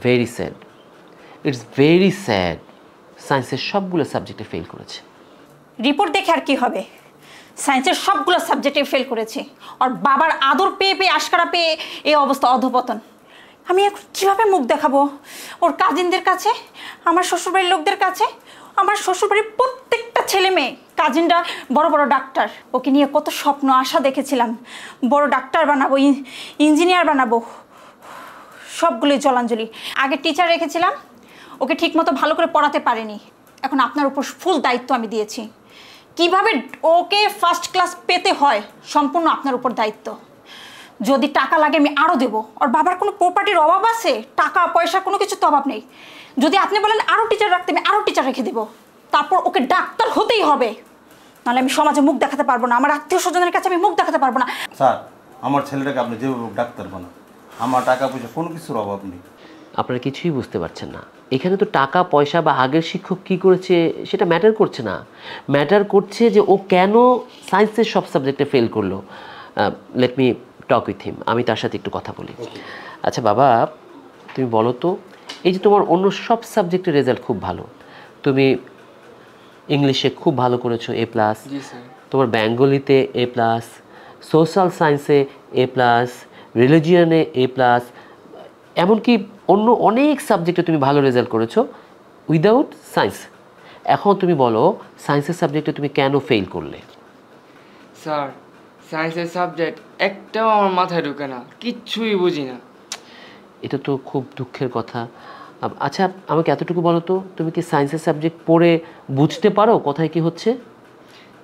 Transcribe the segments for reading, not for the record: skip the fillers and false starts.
Very sad, it's very sad. সায়েন্সের সবগুলো সাবজেক্টে ফেল করেছে। রিপোর্ট দেখে আর কি হবে, সায়েন্সের সবগুলো সাবজেক্টে ফেল করেছে। আর বাবার আদর পেয়ে পেয়ে আশকারা পেয়ে এই অবস্থা, অধপতন। আমি এখন কীভাবে মুখ দেখাবো ওর কাজিনদের কাছে, আমার শ্বশুরবাড়ির লোকদের কাছে? আমার শ্বশুরবাড়ির প্রত্যেকটা ছেলে মেয়ে কাজিনরা বড় বড় ডাক্তার। ওকে নিয়ে কত স্বপ্ন আশা দেখেছিলাম, বড় ডাক্তার বানাবো, ইঞ্জিনিয়ার বানাবো, সবগুলোই জলাঞ্জলি। আগে টিচার রেখেছিলাম, ওকে ঠিকমতো ভালো করে পড়াতে পারেনি। এখন আপনার উপর ফুল দায়িত্ব আমি দিয়েছি, কিভাবে ওকে ফার্স্ট ক্লাস পেতে হয় সম্পূর্ণ আপনার উপর দায়িত্ব। যদি টাকা লাগে আমি আরও দেবো। ওর বাবার কোনো প্রপার্টির অভাব আছে? টাকা পয়সা কোনো কিছু তো অভাব নেই। যদি আপনি বলেন আরও টিচার রাখতে, আমি আরও টিচার রেখে দেবো। তারপর ওকে ডাক্তার হতেই হবে, নাহলে আমি সমাজে মুখ দেখাতে পারবো না, আমার আত্মীয় স্বজনের কাছে আমি মুখ দেখাতে পারবো না। স্যার, আমার ছেলেটাকে আপনি যেভাবে ডাক্তার বানান, আমার টাকা পয়সা কোনো কিছুর অভাব নেই। আপনারা কিছুই বুঝতে পারছেন না। এখানে তো টাকা পয়সা বা আগের শিক্ষক কী করেছে সেটা ম্যাটার করছে না। ম্যাটার করছে যে ও কেন সায়েন্সের সব সাবজেক্টে ফেল করলো। Let me talk with him, আমি তার সাথে একটু কথা বলি। আচ্ছা বাবা, তুমি বলো তো, এই যে তোমার অন্য সব সাবজেক্টের রেজাল্ট খুব ভালো, তুমি ইংলিশে খুব ভালো করেছো A+, তোমার বেঙ্গলিতে A+, সোশ্যাল সায়েন্সে A+, রিলিজিয়নে A+, এমনকি অন্য অনেক সাবজেক্টে তুমি ভালো রেজাল্ট করেছো উইদাউট সায়েন্স। এখন তুমি বলো সায়েন্সের সাবজেক্টে তুমি কেন ফেল করলে? স্যার, সায়েন্সের সাবজেক্ট একটাও আমার মাথায় ঢুকে না, কিচ্ছুই বুঝি না। এটা তো খুব দুঃখের কথা। আচ্ছা আমাকে এতটুকু বলো তো, তুমি কি সায়েন্সের সাবজেক্ট পড়ে বুঝতে পারো কোথায় কি হচ্ছে?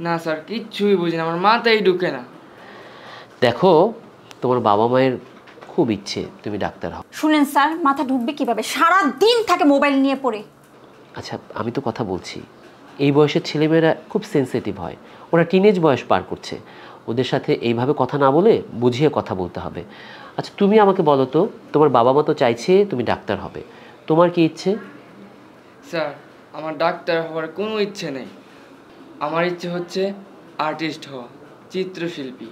না স্যার, কিচ্ছুই বুঝি না, আমার মাথায় ঢুকে না। দেখো, তোমার বাবা মায়ের খুব ইচ্ছে তুমি ডাক্তার হও। শুনেন স্যার, মাথা ঢুকবে কিভাবে? সারা দিন থাকে মোবাইল নিয়ে পড়ে। আচ্ছা আমি তো কথা বলছি, এই বয়সের ছেলেমেয়েরা খুব সেন্সিটিভ হয়, ওরা টিনেজ বয়স পার করছে, ওদের সাথে এইভাবে কথা না বলে বুঝিয়ে কথা বলতে হবে। আচ্ছা তুমি আমাকে বলো তো, তোমার বাবা মা তো চাইছে তুমি ডাক্তার হবে, তোমার কি ইচ্ছে? স্যার, আমার ডাক্তার হওয়ার কোনো ইচ্ছে নেই। আমার ইচ্ছে হচ্ছে আর্টিস্ট হওয়া, চিত্রশিল্পী।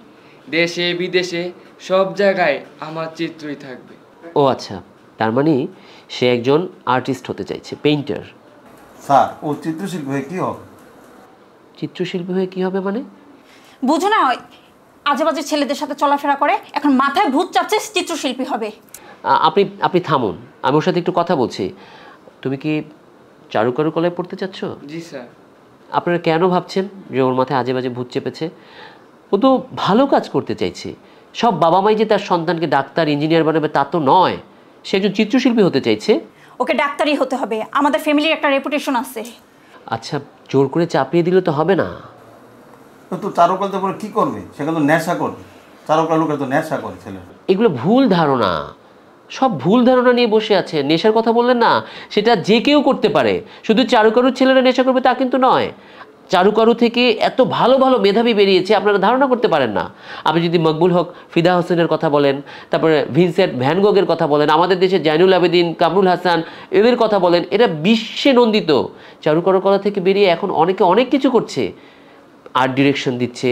দেশে বিদেশে সব জায়গায় আমার চিত্রই থাকবে। ও আচ্ছা, তার মানে সে একজন আর্টিস্ট হতে চাইছে, পেইন্টার। স্যার, ও চিত্রশিল্পী হয়ে কী হবে? চিত্রশিল্পী হয়ে কী হবে মানে? বুঝো না, আজে বাজে ছেলেদের সাথে চলাফেরা করে, এখন মাথায় ভূত চাপছে চিত্রশিল্পী হবে। আপনি আপনি থামুন, আমি ওর সাথে একটু কথা বলছি। তুমি কি চারুকারুকলায় পড়তে চাচ্ছ? জি স্যার। আপনারা কেন ভাবছেন যে ওর মাথায় আজে বাজে ভূত চেপেছে? ও তো ভালো কাজ করতে চাইছে। সব বাবা মাই যে তার সন্তানকে ডাক্তার ইঞ্জিনিয়ার বানাবে তা তো নয়, সে একজন চিত্রশিল্পী হতে চাইছে। ওকে ডাক্তারই হতে হবে, আমাদের ফ্যামিলির একটা রেপুটেশন আছে। আচ্ছা জোর করে চাপিয়ে দিলে তো হবে না। তো চারুকলাতে পরে কী করবে? সেখানে তো নেশা করবে। চারুকলা লোকের তো নেশা করে ছেলেরা। এগুলো ভুল ধারণা, সব ভুল ধারণা নিয়ে বসে আছে। নেশার কথা বললেন না, সেটা যে কেউ করতে পারে, শুধু চারুকারুর ছেলেরা নেশা করবে তা কিন্তু নয়। চারুকারু থেকে এত ভালো ভালো মেধাবী বেরিয়েছে আপনারা ধারণা করতে পারেন না। আপনি যদি মকবুল হক ফিদা হোসেনের কথা বলেন, তারপরে ভিনসেন্ট ভ্যান গোগের কথা বলেন, আমাদের দেশে জাইনুল আবেদিন, কামরুল হাসান, এদের কথা বলেন, এরা বিশ্বে নন্দিত। চারুকারু কলা থেকে বেরিয়ে এখন অনেকে অনেক কিছু করছে, আর্ট ডিরেকশন দিচ্ছে,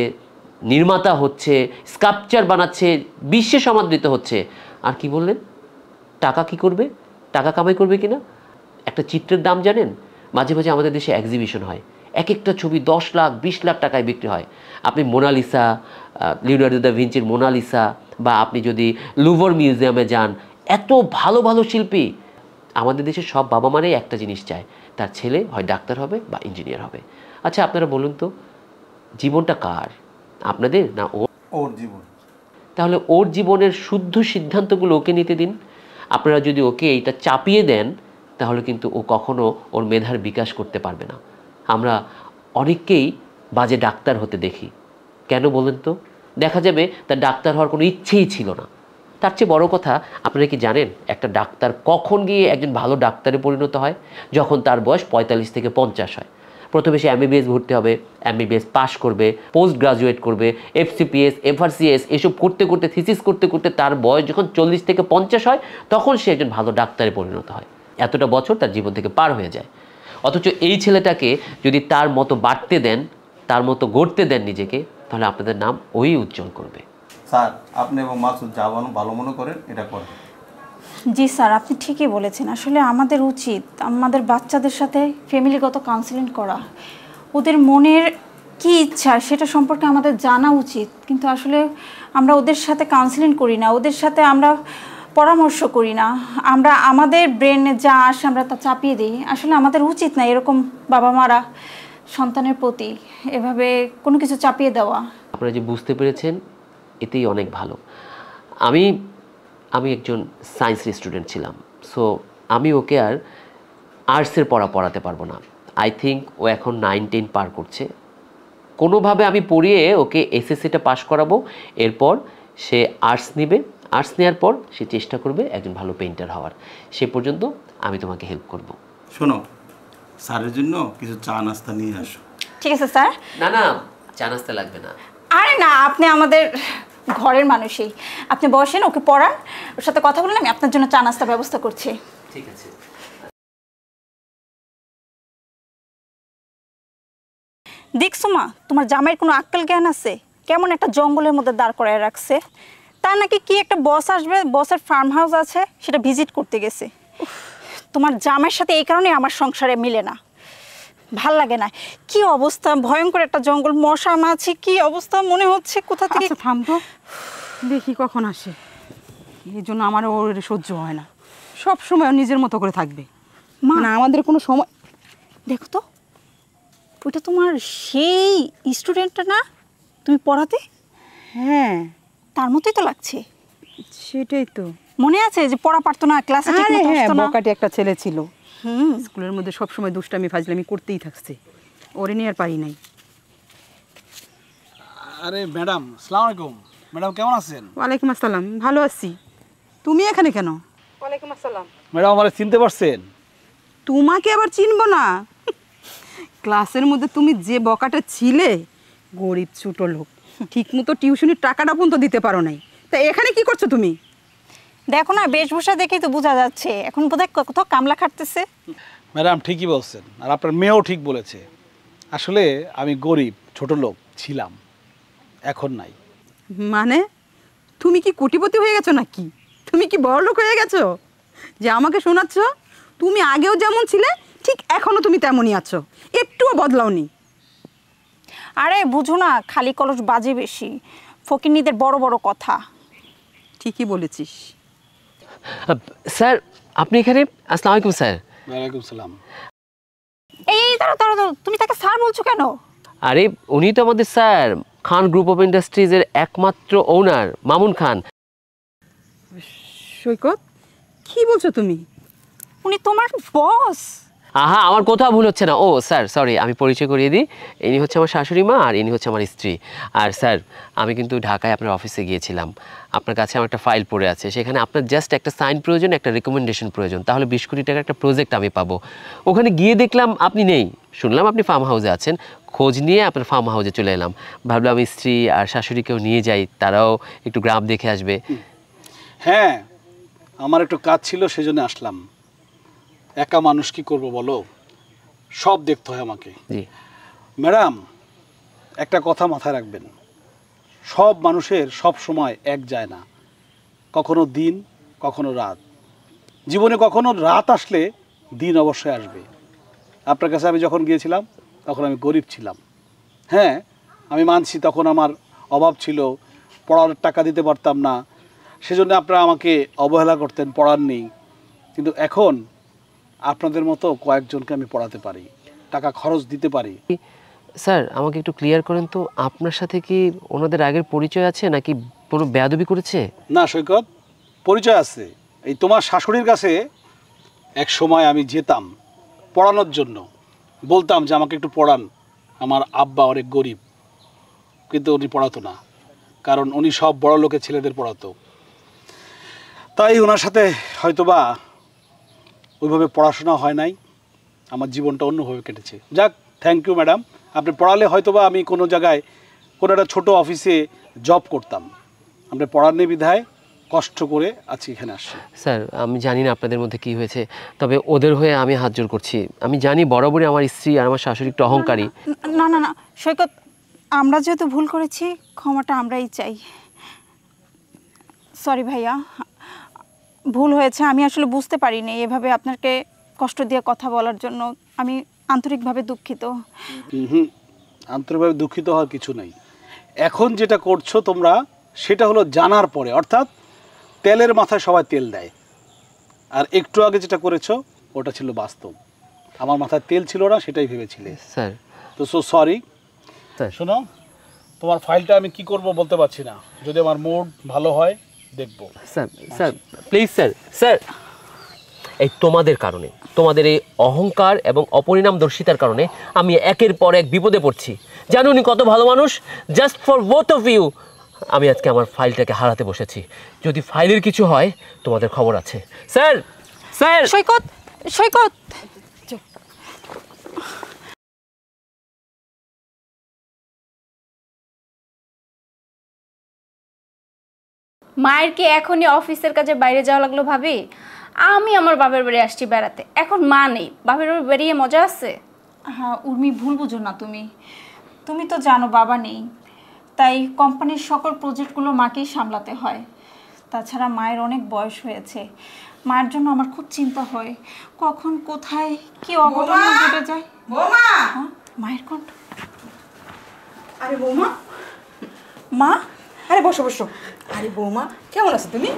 নির্মাতা হচ্ছে, স্কাল্পচার বানাচ্ছে, বিশ্বে সমাদৃত হচ্ছে। আর কি বললেন, টাকা কি করবে? টাকা কামাই করবে কিনা? একটা চিত্রের দাম জানেন? মাঝে মাঝে আমাদের দেশে এক্সিবিশন হয়, এক একটা ছবি 10 লাখ 20 লাখ টাকায় বিক্রি হয়। আপনি মোনালিসা, লিওনার্দো দা ভিঞ্চির মোনালিসা, বা আপনি যদি লুভর মিউজিয়ামে যান, এত ভালো ভালো শিল্পী। আমাদের দেশের সব বাবা মারাই একটা জিনিস চায়, তার ছেলে হয় ডাক্তার হবে বা ইঞ্জিনিয়ার হবে। আচ্ছা আপনারা বলুন তো, জীবনটা কার, আপনাদের না ওর? ওর জীবন। তাহলে ওর জীবনের শুদ্ধ সিদ্ধান্তগুলো ওকে নিতে দিন। আপনারা যদি ওকে এইটা চাপিয়ে দেন, তাহলে কিন্তু ও কখনো ওর মেধার বিকাশ করতে পারবে না। আমরা অনেককেই বাজে ডাক্তার হতে দেখি, কেন বলেন তো? দেখা যাবে তার ডাক্তার হওয়ার কোনো ইচ্ছেই ছিল না। তার চেয়ে বড় কথা, আপনারা কি জানেন একটা ডাক্তার কখন গিয়ে একজন ভালো ডাক্তারে পরিণত হয়? যখন তার বয়স 45 থেকে 50 হয়। প্রথমে সে এমবিবিএস ভর্তি হবে, এমবিবিএস পাশ করবে, পোস্ট গ্রাজুয়েট করবে, এফসিপিএস, এফআরসিএস এসব করতে করতে, থিসিস করতে করতে তার বয়স যখন 40 থেকে 50 হয়, তখন সে একজন ভালো ডাক্তারে পরিণত হয়। এতটা বছর তার জীবন থেকে পার হয়ে যায়। অথচ এই ছেলেটাকে যদি তার মতো বাড়তে দেন, তার মতো গড়তে দেন নিজেকে, তাহলে আপনাদের নাম ওই উজ্জ্বল করবে। স্যার, আপনি এবং মাসুদ যা ভালো মনে করেন এটা করেন। জি স্যার, আপনি ঠিকই বলেছেন। আসলে আমাদের উচিত আমাদের বাচ্চাদের সাথে ফ্যামিলিগত কাউন্সেলিং করা, ওদের মনের কি ইচ্ছা সেটা সম্পর্কে আমাদের জানা উচিত। কিন্তু আসলে আমরা ওদের সাথে কাউন্সেলিং করি না, ওদের সাথে আমরা পরামর্শ করি না, আমরা আমাদের ব্রেনে যা আসে আমরা তা চাপিয়ে দিই। আসলে আমাদের উচিত না এরকম বাবা মারা সন্তানের প্রতি এভাবে কোনো কিছু চাপিয়ে দেওয়া। আপনারা যে বুঝতে পেরেছেন এতেই অনেক ভালো। আমি আমি একজন সায়েন্সের স্টুডেন্ট ছিলাম, সো আমি ওকে আর আর্টসের পড়াতে পারবো না। আই থিঙ্ক ও এখন 9-10 পার করছে। কোনোভাবে আমি পড়িয়ে ওকে এসএসসিটা পাশ করাবো, এরপর সে আর্টস নেবে, আর্টস নেওয়ার পর সে চেষ্টা করবে একজন ভালো পেইন্টার হওয়ার। সে পর্যন্ত আমি তোমাকে হেল্প করব। শোনো, স্যারের জন্য কিছু চা নাস্তা নিয়ে আসো। ঠিক আছে স্যার। না না, চা নাস্তা লাগবে না। আরে না, আপনি আমাদের ঘরের মানুষই, আপনি বসেন, ওকে পড়ান, ওর সাথে কথা বলেন, আমি আপনার জন্য চা নাস্তার ব্যবস্থা করছি। ঠিক আছে। দেখছো মা, তোমার জামাইয়ের কোনো আক্কেল জ্ঞান আছে? কেমন একটা জঙ্গলের মধ্যে দাঁড় করায় রাখছে। তার নাকি কি একটা বস আসবে, বসের ফার্ম হাউস আছে, সেটা ভিজিট করতে গেছে। তোমার জামাইয়ের সাথে এই কারণে আমার সংসারে মিলে না, ভাল লাগে না। কি অবস্থা, ভয়ঙ্কর একটা জঙ্গল, মশা মাছি, কি অবস্থা, মনে হচ্ছে কোথা থেকে। আচ্ছা থাম তো, দেখি কখন আসে। এই জন্য আমার ওর সহ্য হয় না, সব সময় ও নিজের মতো করে থাকবে। মা, মানে আমাদের কোনো সময়। দেখো তো, ওইটা তোমার সেই স্টুডেন্টটা না তুমি পড়াতে? হ্যাঁ তার মতোই তো লাগছে। সেটাই তো। মনে আছে যে পড়া পারতো না, ক্লাসে ঠিক আরে মতো হ্যাঁ, আসতো না? বকাটে একটা ছেলে ছিল, হুম। স্কুলের মধ্যে সব সময় দুষ্টামি ফাজলামি করতেই থাকছে, ওরে নিয়ে আর পারি নাই। আরে ম্যাডাম, আসসালামু আলাইকুম। ম্যাডাম কেমন আছেন? ওয়ালাইকুম আসসালাম, ভালো আছি। তুমি এখানে কেন? ওয়ালাইকুম আসসালাম। ম্যাডাম আমার চিনতে পারছেন? তোমাকে আবার চিনবো না? ক্লাসের মধ্যে তুমি যে বকাটা ছিলে, গরিব ছোট লোক, ঠিক মতো টিউশনির টাকাটা পর্যন্ত দিতে পারো নাই, তা এখানে কি করছো তুমি? দেখো না, বেশভূষা দেখেই তো বোঝা যাচ্ছে এখন বোধহয় কোথাও কামলা খাটতেছে। ম্যাডাম ঠিকই বলছেন, আর আপনার মেয়েও ঠিক বলেছে। আসলে আমি গরিব ছোট লোক ছিলাম, এখন নাই। মানে তুমি কি কোটিপতি হয়ে গেছো নাকি? তুমি কি বড়লোক হয়ে গেছো যে আমাকে শোনাচ্ছ? তুমি আগেও যেমন ছিলে ঠিক এখনো তুমি তেমনই আছো, একটুও বদলাওনি। আরে বুঝো না, খালি কলস বাজে বেশি, ফকিন্নিদের বড় বড় কথা। ঠিকই বলেছিস। স্যার আপনি এখানে? আসসালামু আলাইকুম স্যার। ওয়ালাইকুম সালাম। এই দাঁড়াও দাঁড়াও দাঁড়াও, তুমি তাকে স্যার বলছো কেন? আরে উনি তো আমাদের স্যার, খান গ্রুপ অফ ইন্ডাস্ট্রিজের একমাত্র ওনার মামুন খান। সৈকত, কি বলছো তুমি? উনি তোমার বস? আহা, আমার কোথাও ভুল হচ্ছে না। ও স্যার সরি, আমি পরিচয় করিয়ে দিই, ইনি হচ্ছে আমার শাশুড়ি মা আর ইনি হচ্ছে আমার স্ত্রী। আর স্যার আমি কিন্তু ঢাকায় আপনার অফিসে গিয়েছিলাম, আপনার কাছে আমার একটা ফাইল পড়ে আছে, সেখানে আপনার জাস্ট একটা সাইন প্রয়োজন, একটা রেকমেন্ডেশন প্রয়োজন, তাহলে 20 কোটি টাকার একটা প্রজেক্ট আমি পাবো। ওখানে গিয়ে দেখলাম আপনি নেই, শুনলাম আপনি ফার্ম হাউসে আছেন, খোঁজ নিয়ে আপনার ফার্ম হাউসে চলে এলাম। ভাবলাম স্ত্রী আর শাশুড়িকেও নিয়ে যাই, তারাও একটু গ্রাম দেখে আসবে। হ্যাঁ, আমার একটু কাজ ছিল সেজন্য আসলাম। একা মানুষ কি করব বলো, সব দেখতে হয় আমাকে। জি ম্যাডাম একটা কথা মাথায় রাখবেন, সব মানুষের সব সময় এক যায় না, কখনো দিন কখনো রাত। জীবনে কখনো রাত আসলে দিন অবশ্যই আসবে। আপনার কাছে আমি যখন গিয়েছিলাম তখন আমি গরিব ছিলাম। হ্যাঁ আমি মানছি, তখন আমার অভাব ছিল, পড়ার টাকা দিতে পারতাম না, সেজন্য আপনারা আমাকে অবহেলা করতেন, পড়ার নেই। কিন্তু এখন আপনাদের মতো কয়েকজনকে আমি পড়াতে পারি, টাকা খরচ দিতে পারি। স্যার আমাকে একটু ক্লিয়ার করেন তো, আপনার সাথে কি ওনাদের আগের পরিচয় আছে নাকি কোনো বেয়াদবি করেছে? না সৈকত, পরিচয় আছে। এই তোমার শাশুড়ির কাছে এক সময় আমি যেতাম পড়ানোর জন্য, বলতাম যে আমাকে একটু পড়ান, আমার আব্বা অনেক গরিব, কিন্তু উনি পড়াতো না, কারণ উনি সব বড় লোকের ছেলেদের পড়াতো। তাই ওনার সাথে হয়তোবা ওইভাবে পড়াশোনা হয় নাই, আমার জীবনটা অন্যভাবে কেটেছে। যাক, থ্যাংক ইউ ম্যাডাম, আপনি পড়ালে হয়তোবা আমি কোনো জায়গায় কোনো একটা ছোটো অফিসে জব করতাম। আপনি পড়ার নেই বিধায় কষ্ট করে আজকে এখানে আসছি। স্যার আমি জানি না আপনাদের মধ্যে কি হয়েছে, তবে ওদের হয়ে আমি হাত জোড় করছি। আমি জানি বরাবরই আমার স্ত্রী আর আমার শাশুড়ি একটু অহংকারী। না না না সৈকত, আমরা যেহেতু ভুল করেছি ক্ষমাটা আমরাই চাই। সরি ভাইয়া, ভুল হয়েছে, আমি আসলে বুঝতে পারিনি এভাবে আপনাকে কষ্ট দিয়ে কথা বলার জন্য। আমি আন্তরিকভাবে দুঃখিত। হুম, আন্তরিকভাবে দুঃখিত হওয়ার কিছু নেই। এখন যেটা করছো তোমরা সেটা হলো জানার পরে, অর্থাৎ তেলের মাথায় সবাই তেল দেয়। আর একটু আগে যেটা করেছো ওটা ছিল বাস্তব। আমার মাথায় তেল ছিল না, সেটাই ভেবেছিলে। স্যার তো সো সরি। স্যার শোনো, তোমার ফাইলটা আমি কি করব বলতে পারছি না। যদি আমার মুড ভালো হয় দেখবো। Sir sir please sir, sir এই তোমাদের কারণে, তোমাদের এই অহংকার এবং অপরিণামদর্শিতার কারণে আমি একের পর এক বিপদে পড়ছি। জানো উনি কত ভালো মানুষ, just for both of you আমি আজকে আমার ফাইলটাকে হারাতে বসেছি। যদি ফাইলের কিছু হয় তোমাদের খবর আছে। স্যার স্যার সৈকত, সৈকত, মায়ের কি এখনই অফিসের কাজে বাইরে যাওয়া লাগলো ভাবি? আমি আমার বাপের বাড়ি আসছি বেড়াতে, এখন মা নেই, বাপের বাড়ি বেরিয়ে মজা আছে? হ্যাঁ উর্মি, ভুল বুঝো না তুমি। তুমি তো জানো বাবা নেই, তাই কোম্পানির সকল প্রজেক্টগুলো মাকেই সামলাতে হয়। তাছাড়া মায়ের অনেক বয়স হয়েছে, মায়ের জন্য আমার খুব চিন্তা হয় কখন কোথায় কি অঘটন ঘটে যায়। বৌমা! হ্যাঁ, মায়ের কণ্ঠ। আরে বৌমা, মা, আরে বসো বসো। আরে বৌমা, কেমন আছো তুমি?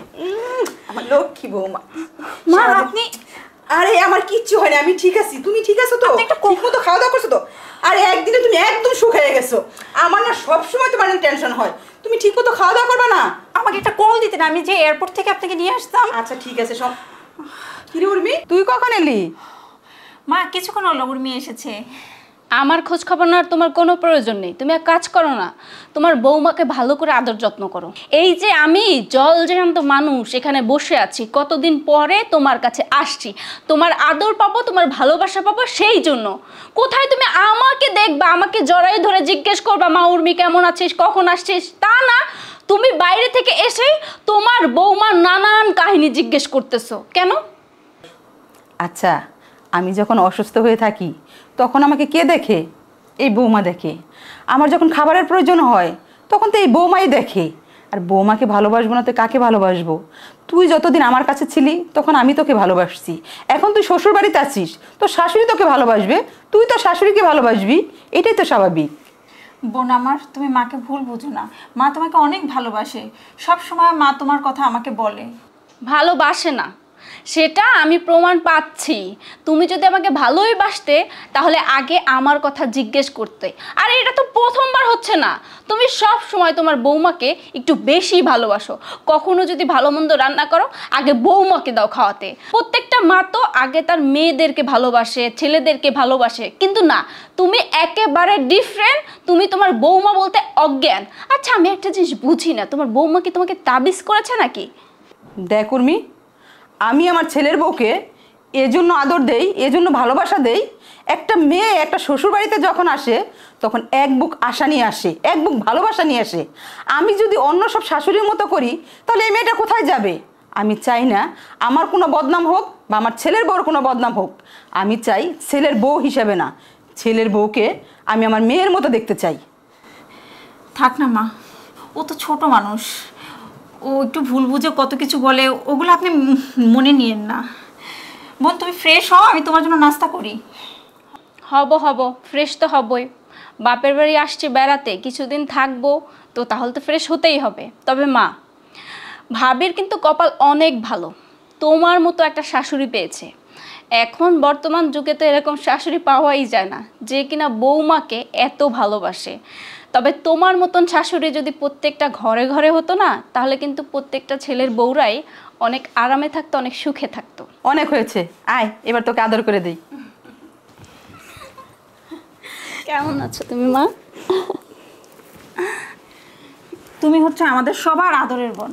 আমার লক্ষ্মী বৌমা। মা সারাদিন- আপনি, আরে আমার কিচ্ছু হয় না, আমি ঠিক আছি। তুমি ঠিক আছো তো? একটা ঠিক মতো খাওয়া দাওয়া করছো তো? আরে একদিনে তুমি একদম শুকিয়ে গেছো। আমার না সবসময় তোমার টেনশন হয়। তুমি ঠিক মতো খাওয়া দাওয়া করবে না? আমাকে একটা কল দিতেন, আমি যে এয়ারপোর্ট থেকে আপনাকে নিয়ে আসতাম। আচ্ছা ঠিক আছে সব। কিরে উর্মি, তুই কখন এলি? মা কিছুক্ষণ হলো উর্মি এসেছে। আমার খোঁজ খবর নেওয়ার তোমার কোনো প্রয়োজন নেই। তুমি এক কাজ করো না, তোমার বৌমাকে ভালো করে আদর যত্ন করো। এই যে আমি জল জ্যান্ত মানুষ এখানে বসে আছি, কতদিন পরে তোমার কাছে আসছি, তোমার আদর পাবো, তোমার ভালোবাসা পাবো, সেই জন্য। কোথায় তুমি আমাকে দেখবা, আমাকে জড়াই ধরে জিজ্ঞেস করবা মা উর্মি কেমন আছিস, কখন আসছিস, তা না। তুমি বাইরে থেকে এসে তোমার বৌমার নানান কাহিনী জিজ্ঞেস করতেছো কেন? আচ্ছা, আমি যখন অসুস্থ হয়ে থাকি তখন আমাকে কে দেখে? এই বৌমা দেখে। আমার যখন খাবারের প্রয়োজন হয় তখন তো এই বৌমাই দেখে। আর বৌমাকে ভালোবাসবো না তো কাকে ভালোবাসবো? তুই যতদিন আমার কাছে ছিলি তখন আমি তোকে ভালোবাসছি। এখন তুই শ্বশুর বাড়িতে আছিস, তো শাশুড়ি তোকে ভালোবাসবে, তুই তো শাশুড়িকে ভালোবাসবি, এটাই তো স্বাভাবিক। বোন আমার, তুমি মাকে ভুল বুঝো না। মা তোমাকে অনেক ভালোবাসে, সব সময় মা তোমার কথা আমাকে বলে। ভালোবাসে না সেটা আমি প্রমাণ পাচ্ছি। তুমি যদি আমাকে ভালোই বাসতে তাহলে আগে আমার কথা জিজ্ঞেস করতে। আর এটা তো প্রথমবার হচ্ছে না, তুমি সব সময় তোমার বৌমাকে একটু বেশি ভালোবাসো। কখনো যদি ভালো মন্দ রান্না করো আগে বৌমাকে দাও খাওয়াতে। প্রত্যেকটা মা তো আগে তার মেয়েদেরকে ভালোবাসে, ছেলেদেরকে ভালোবাসে, কিন্তু না, তুমি একেবারে ডিফারেন্ট। তুমি তোমার বৌমা বলতে অজ্ঞান। আচ্ছা আমি একটা জিনিস বুঝি না, তোমার বৌমা কি তোমাকে তাবিজ করেছে নাকি? দেখ উর্মি, আমি আমার ছেলের বউকে এজন্য আদর দেই, এজন্য ভালোবাসা দেই। একটা মেয়ে একটা শ্বশুর বাড়িতে যখন আসে তখন এক বুক আশা নিয়ে আসে, এক বুক ভালোবাসা নিয়ে আসে। আমি যদি অন্য সব শাশুড়ির মতো করি তাহলে এই মেয়েটা কোথায় যাবে? আমি চাই না আমার কোনো বদনাম হোক বা আমার ছেলের বউর কোনো বদনাম হোক। আমি চাই ছেলের বউ হিসেবে না, ছেলের বউকে আমি আমার মেয়ের মতো দেখতে চাই। থাক না মা, ও তো ছোট মানুষ, ও একটু ভুল বুঝে কত কিছু বলে, ওগুলো আপনি মনে নিয়েন না। বোন তুমি ফ্রেশ হও, আমি তোমার জন্য নাস্তা করি। হব ফ্রেশ তো হবই। বাপের বাড়ি আসছি বেড়াতে, কিছুদিন থাকবো, তো তাহলে তো ফ্রেশ হতেই হবে। তবে মা, ভাবির কিন্তু কপাল অনেক ভালো, তোমার মতো একটা শাশুড়ি পেয়েছে। এখন বর্তমান যুগে তো এরকম শাশুড়ি পাওয়াই যায় না যে কিনা বৌমাকে এত ভালোবাসে। তবে তোমার মতন শাশুড়ি যদি প্রত্যেকটা ঘরে ঘরে হতো না, তাহলে কিন্তু প্রত্যেকটা ছেলের বউরাই অনেক আরামে থাকতো, অনেক সুখে থাকতো। অনেক হয়েছে, আয় এবার তোকে আদর করে দিই। কেমন আছো তুমি মা? তুমি হচ্ছে আমাদের সবার আদরের বোন।